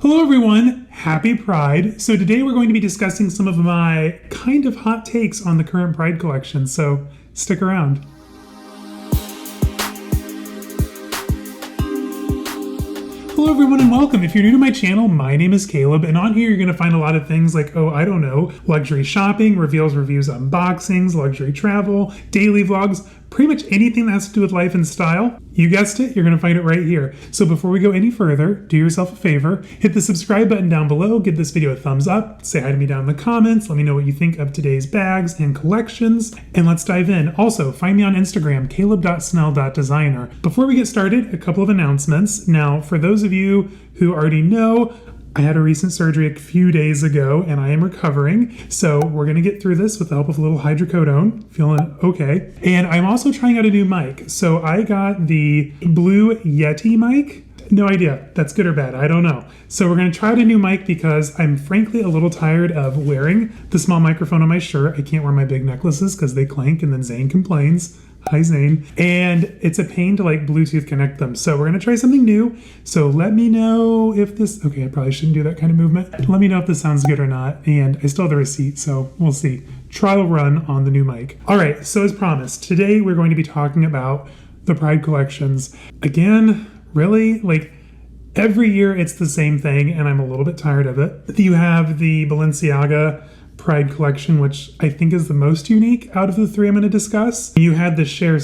Hello everyone, happy Pride. So today we're going to be discussing some of my kind of hot takes on the current Pride collection, so stick around. Hello everyone and welcome. If you're new to my channel, my name is Caleb, and on here you're going to find a lot of things like, luxury shopping, reveals, reviews, unboxings, luxury travel, daily vlogs, pretty much anything that has to do with life and style. You guessed it, you're going to find it right here. So before we go any further, do yourself a favor, hit the subscribe button down below, give this video a thumbs up, say hi to me down in the comments, let me know what you think of today's bags and collections, and let's dive in. Also, find me on Instagram, caleb.snell.designer. Before we get started, a couple of announcements. Now, for those of you who already know, I had a recent surgery a few days ago and I am recovering. So we're going to get through this with the help of a little hydrocodone. Feeling okay. And I'm also trying out a new mic. So I got the Blue Yeti mic. No idea. That's good or bad. I don't know. So we're going to try out a new mic because I'm frankly a little tired of wearing the small microphone on my shirt. I can't wear my big necklaces because they clank and then Zane complains. Hi Zane. And it's a pain to Bluetooth connect them. So we're going to try something new. So let me know if this, okay, I probably shouldn't do that kind of movement. Let me know if this sounds good or not. And I still have the receipt, so we'll see. Trial run on the new mic. All right, so as promised, today we're going to be talking about the Pride collections. Again, really, every year it's the same thing and I'm a little bit tired of it. You have the Balenciaga Pride collection, which I think is the most unique out of the three I'm going to discuss. You had the Cher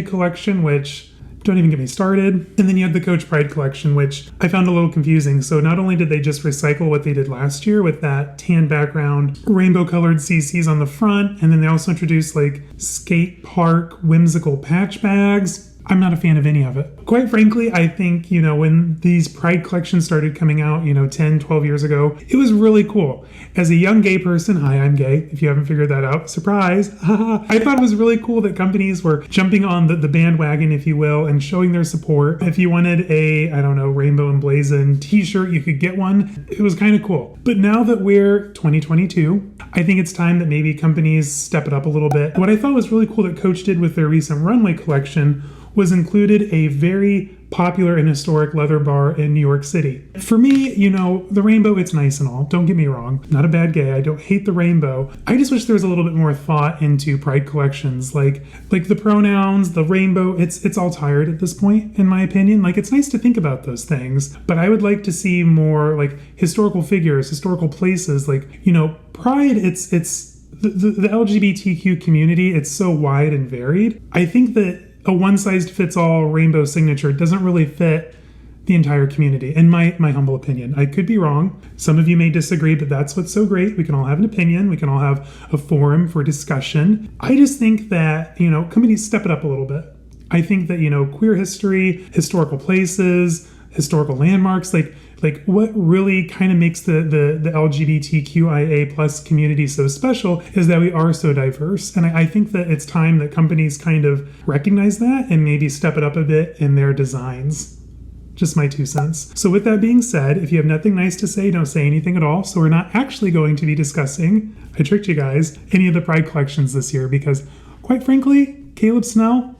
collection, which don't even get me started. And then you had the Coach Pride collection, which I found a little confusing. So not only did they just recycle what they did last year with that tan background, rainbow colored CCs on the front, and then they also introduced skate park whimsical patch bags. I'm not a fan of any of it. Quite frankly, I think, when these Pride collections started coming out, 10, 12 years ago, it was really cool. As a young gay person, hi, I'm gay, if you haven't figured that out, surprise. I thought it was really cool that companies were jumping on the bandwagon, if you will, and showing their support. If you wanted a, rainbow emblazoned t-shirt, you could get one. It was kind of cool. But now that we're 2022, I think it's time that maybe companies step it up a little bit. What I thought was really cool that Coach did with their recent runway collection was included a very popular and historic leather bar in New York City. For me, the rainbow, it's nice and all. Don't get me wrong. Not a bad gay. I don't hate the rainbow. I just wish there was a little bit more thought into Pride collections. Like the pronouns, the rainbow, it's all tired at this point, in my opinion. It's nice to think about those things, but I would like to see more historical figures, historical places. Pride, it's the LGBTQ community, it's so wide and varied. I think that a one-size-fits-all rainbow signature doesn't really fit the entire community, in my humble opinion. I could be wrong. Some of you may disagree, but that's what's so great. We can all have an opinion. We can all have a forum for discussion. I just think that, companies step it up a little bit. I think that, queer history, historical places, historical landmarks, what really kind of makes the LGBTQIA plus community so special is that we are so diverse. And I think that it's time that companies kind of recognize that and maybe step it up a bit in their designs. Just my 2 cents. So with that being said, if you have nothing nice to say, don't say anything at all. So we're not actually going to be discussing, I tricked you guys, any of the Pride collections this year because, quite frankly, Caleb Snell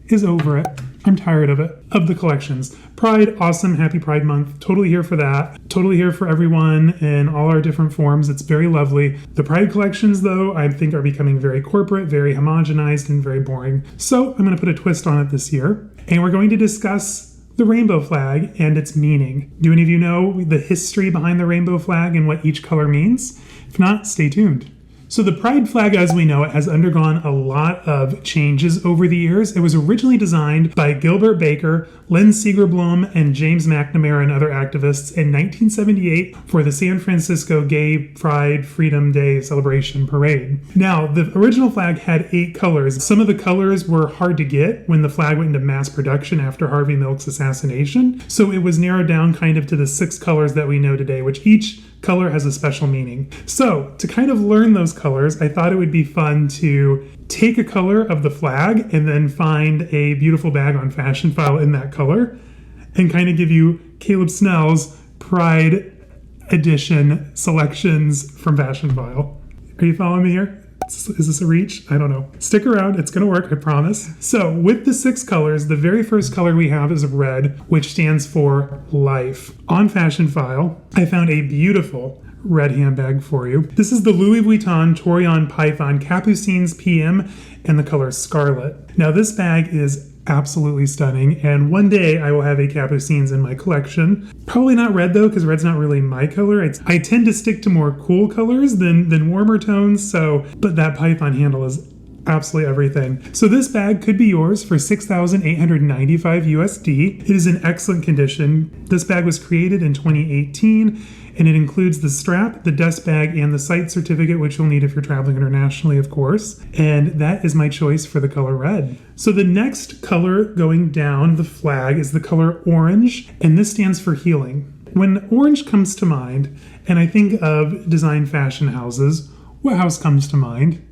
is over it. I'm tired of it, of the collections. Pride, awesome, happy Pride Month. Totally here for that. Totally here for everyone in all our different forms. It's very lovely. The Pride collections, though, I think are becoming very corporate, very homogenized, and very boring. So I'm going to put a twist on it this year. And we're going to discuss the rainbow flag and its meaning. Do any of you know the history behind the rainbow flag and what each color means? If not, stay tuned. So the Pride flag, as we know it, has undergone a lot of changes over the years. It was originally designed by Gilbert Baker, Lynn Segerblom, and James McNamara and other activists in 1978 for the San Francisco Gay Pride Freedom Day celebration parade. Now, the original flag had 8 colors. Some of the colors were hard to get when the flag went into mass production after Harvey Milk's assassination. So it was narrowed down kind of to the 6 colors that we know today, which each color has a special meaning. So to kind of learn those colors, I thought it would be fun to take a color of the flag and then find a beautiful bag on Fashionphile in that color and kind of give you Caleb Snell's Pride edition selections from Fashionphile. Are you following me here? Is this a reach? I don't know. Stick around. It's going to work, I promise. So with the 6 colors, the very first color we have is red, which stands for life. On Fashionphile, I found a beautiful red handbag for you. This is the Louis Vuitton Taurillon Python Capucines PM in the color Scarlet. Now this bag is absolutely stunning, and one day I will have a Capucines in my collection. Probably not red though, because red's not really my color. I tend to stick to more cool colors than warmer tones, but that Python handle is absolutely everything. So this bag could be yours for $6,895 USD. It is in excellent condition. This bag was created in 2018, and it includes the strap, the dust bag, and the site certificate, which you'll need if you're traveling internationally, of course. And that is my choice for the color red. So the next color going down the flag is the color orange, and this stands for healing. When orange comes to mind, and I think of design fashion houses, what house comes to mind?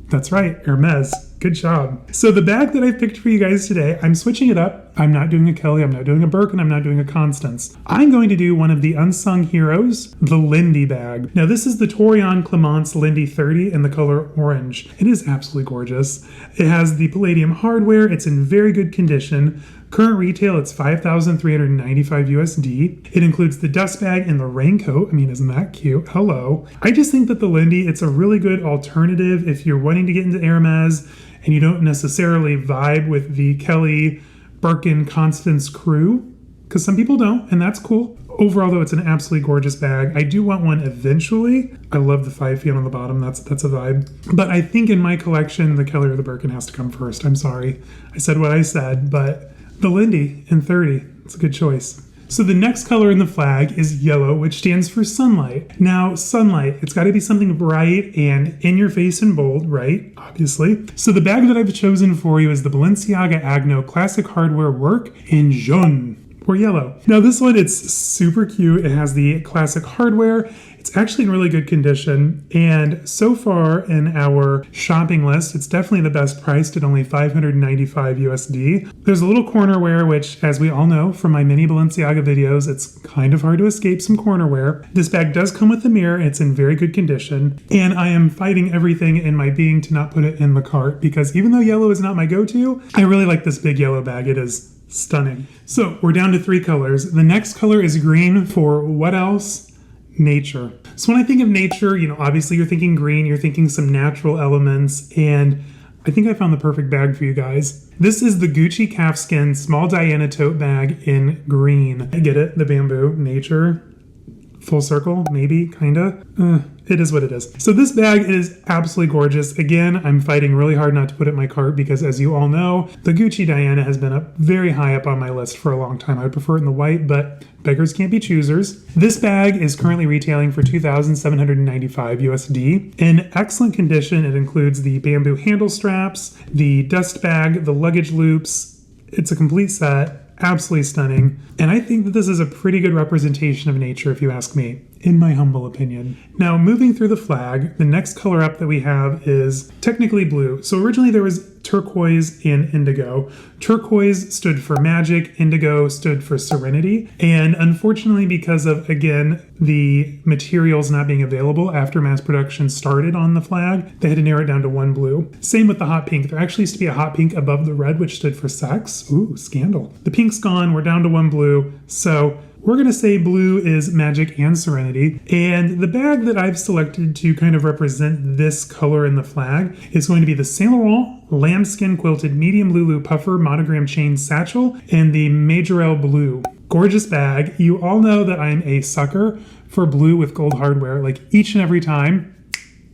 That's right, Hermès. Good job. So the bag that I picked for you guys today, I'm switching it up. I'm not doing a Kelly, I'm not doing a Birkin, I'm not doing a Constance. I'm going to do one of the unsung heroes, the Lindy bag. Now this is the Taurillon Clemence Lindy 30 in the color orange. It is absolutely gorgeous. It has the palladium hardware. It's in very good condition. Current retail, it's $5,395 USD. It includes the dust bag and the raincoat. I mean, isn't that cute? Hello. I just think that the Lindy, it's a really good alternative if you're wanting to get into Hermès and you don't necessarily vibe with the Kelly, Birkin, Constance crew, because some people don't, and that's cool. Overall, though, it's an absolutely gorgeous bag. I do want one eventually. I love the 5 feet on the bottom. That's a vibe. But I think in my collection, the Kelly or the Birkin has to come first. I'm sorry. I said what I said, but the Lindy in 30, it's a good choice. So the next color in the flag is yellow, which stands for sunlight. Now, sunlight, it's got to be something bright and in your face and bold, right? Obviously. So the bag that I've chosen for you is the Balenciaga Agneau Classic Hardware Work in jaune, or yellow. Now this one, it's super cute. It has the classic hardware. It's actually in really good condition, and so far in our shopping list, it's definitely the best priced at only $595 USD. There's a little corner wear, which, as we all know from my many Balenciaga videos, it's kind of hard to escape some corner wear. This bag does come with a mirror. It's in very good condition, and I am fighting everything in my being to not put it in the cart, because even though yellow is not my go-to, I really like this big yellow bag. It is stunning. So we're down to 3 colors. The next color is green for what else? Nature. So when I think of nature, obviously you're thinking green, you're thinking some natural elements, and I think I found the perfect bag for you guys. This is the Gucci Calfskin Small Diana Tote Bag in green. I get it, the bamboo, nature, full circle, maybe, kinda. It is what it is. So this bag is absolutely gorgeous. Again, I'm fighting really hard not to put it in my cart because, as you all know, the Gucci Diana has been up very high up on my list for a long time. I would prefer it in the white, but beggars can't be choosers. This bag is currently retailing for $2,795 USD. In excellent condition, it includes the bamboo handle straps, the dust bag, the luggage loops. It's a complete set. Absolutely stunning. And I think that this is a pretty good representation of nature, if you ask me, in my humble opinion. Now, moving through the flag, the next color up that we have is technically blue. So originally there was turquoise and indigo. Turquoise stood for magic, indigo stood for serenity. And unfortunately, because of, again, the materials not being available after mass production started on the flag, they had to narrow it down to one blue. Same with the hot pink. There actually used to be a hot pink above the red, which stood for sex. Ooh, scandal. The pink's gone. We're down to one blue. So we're going to say blue is magic and serenity. And the bag that I've selected to kind of represent this color in the flag is going to be the Saint Laurent Lambskin Quilted Medium Loulou Puffer Monogram Chain Satchel in the Majorelle Blue. Gorgeous bag. You all know that I'm a sucker for blue with gold hardware. Like each and every time,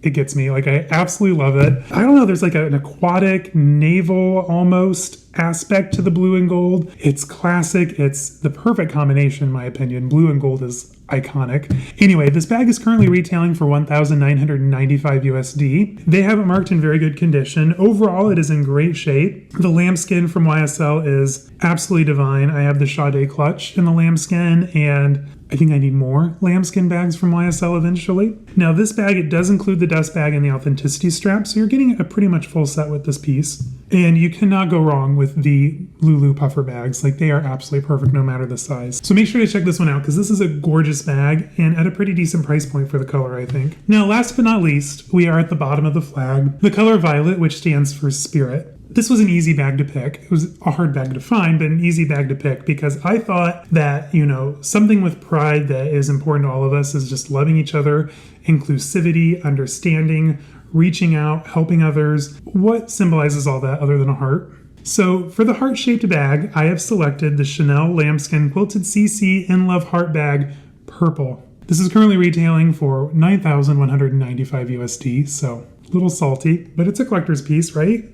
it gets me. Like I absolutely love it. I don't know, there's like an aquatic, naval almost aspect to the blue and gold. It's classic. It's the perfect combination in my opinion. Blue and gold is iconic. Anyway, this bag is currently retailing for $1,995 USD. They have it marked in very good condition. Overall, it is in great shape. The lambskin from YSL is absolutely divine. I have the Sade clutch in the lambskin, and I think I need more lambskin bags from YSL eventually. Now this bag, it does include the dust bag and the authenticity strap, so you're getting a pretty much full set with this piece. And you cannot go wrong with the Loulou puffer bags. Like, they are absolutely perfect no matter the size. So make sure to check this one out because this is a gorgeous bag and at a pretty decent price point for the color, I think. Now, last but not least, we are at the bottom of the flag. The color violet, which stands for spirit. This was an easy bag to pick. It was a hard bag to find, but an easy bag to pick because I thought that, you know, something with pride that is important to all of us is just loving each other, inclusivity, understanding, reaching out, helping others. What symbolizes all that other than a heart? So for the heart-shaped bag, I have selected the Chanel Lambskin Quilted CC In Love Heart Bag Purple. This is currently retailing for $9,195 USD, so a little salty, but it's a collector's piece, right?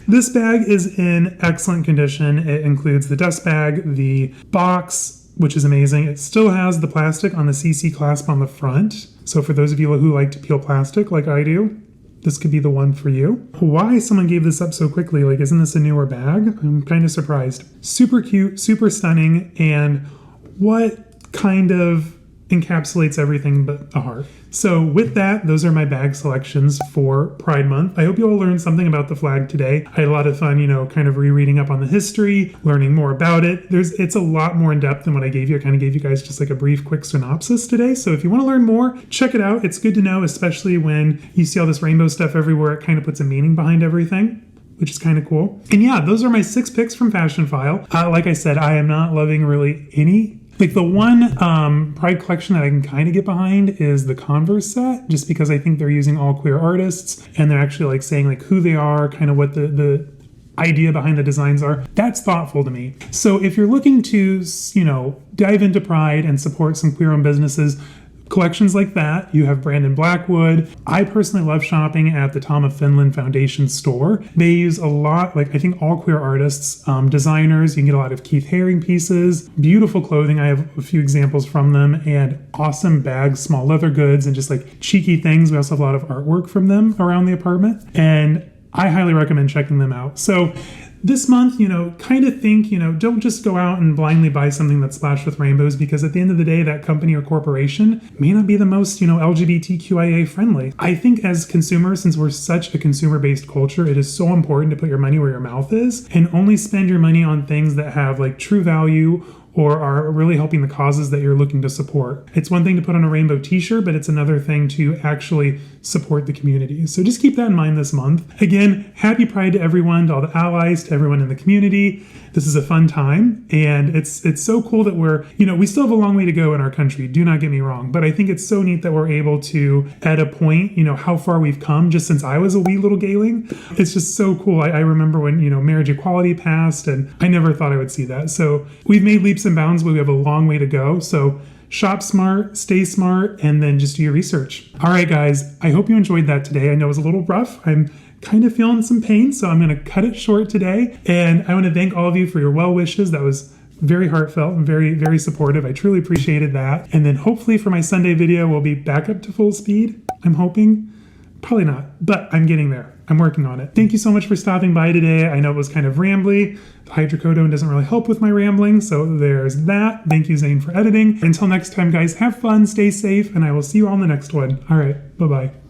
This bag is in excellent condition. It includes the dust bag, the box, which is amazing. It still has the plastic on the CC clasp on the front. So for those of you who like to peel plastic like I do, this could be the one for you. Why someone gave this up so quickly? Like, isn't this a newer bag? I'm kind of surprised. Super cute, super stunning, and what kind of encapsulates everything but a heart. So with that, those are my bag selections for Pride Month. I hope you all learned something about the flag today. I had a lot of fun, you know, kind of rereading up on the history, learning more about it. It's a lot more in depth than what I gave you. I kind of gave you guys just like a brief, quick synopsis today. So if you want to learn more, check it out. It's good to know, especially when you see all this rainbow stuff everywhere. It kind of puts a meaning behind everything, which is kind of cool. And yeah, those are my 6 picks from Fashionphile. Like I said, I am not loving really any. Like the one Pride collection that I can kind of get behind is the Converse set, just because I think they're using all queer artists and they're actually like saying like who they are, kind of what the idea behind the designs are. That's thoughtful to me. So if you're looking to, you know, dive into Pride and support some queer-owned businesses, collections like that, you have Brandon Blackwood. I personally love shopping at the Tom of Finland Foundation store. They use a lot, like I think all queer artists, designers. You can get a lot of Keith Haring pieces, beautiful clothing. I have a few examples from them, and awesome bags, small leather goods, and just like cheeky things. We also have a lot of artwork from them around the apartment, and I highly recommend checking them out. So this month, you know, kind of think, you know, don't just go out and blindly buy something that's splashed with rainbows, because at the end of the day, that company or corporation may not be the most, you know, LGBTQIA friendly. I think as consumers, since we're such a consumer-based culture, it is so important to put your money where your mouth is and only spend your money on things that have like true value or are really helping the causes that you're looking to support. It's one thing to put on a rainbow t-shirt, but it's another thing to actually support the community. So just keep that in mind this month. Again, happy Pride to everyone, to all the allies, to everyone in the community. This is a fun time, and it's so cool that we're, you know, we still have a long way to go in our country, do not get me wrong, but I think it's so neat that we're able to, at a point, you know, how far we've come just since I was a wee little galing. It's just so cool. I remember when, you know, marriage equality passed, and I never thought I would see that. So we've made leaps and bounds, but we have a long way to go. So shop smart, stay smart, and then just do your research. All right, guys, I hope you enjoyed that today. I know it was a little rough. I'm kind of feeling some pain, so I'm going to cut it short today. And I want to thank all of you for your well wishes. That was very heartfelt and very, very supportive. I truly appreciated that. And then hopefully for my Sunday video, we'll be back up to full speed. I'm hoping. Probably not, but I'm getting there. I'm working on it. Thank you so much for stopping by today. I know it was kind of rambly. The hydrocodone doesn't really help with my rambling, so there's that. Thank you, Zane, for editing. Until next time, guys, have fun, stay safe, and I will see you all in the next one. All right, bye-bye.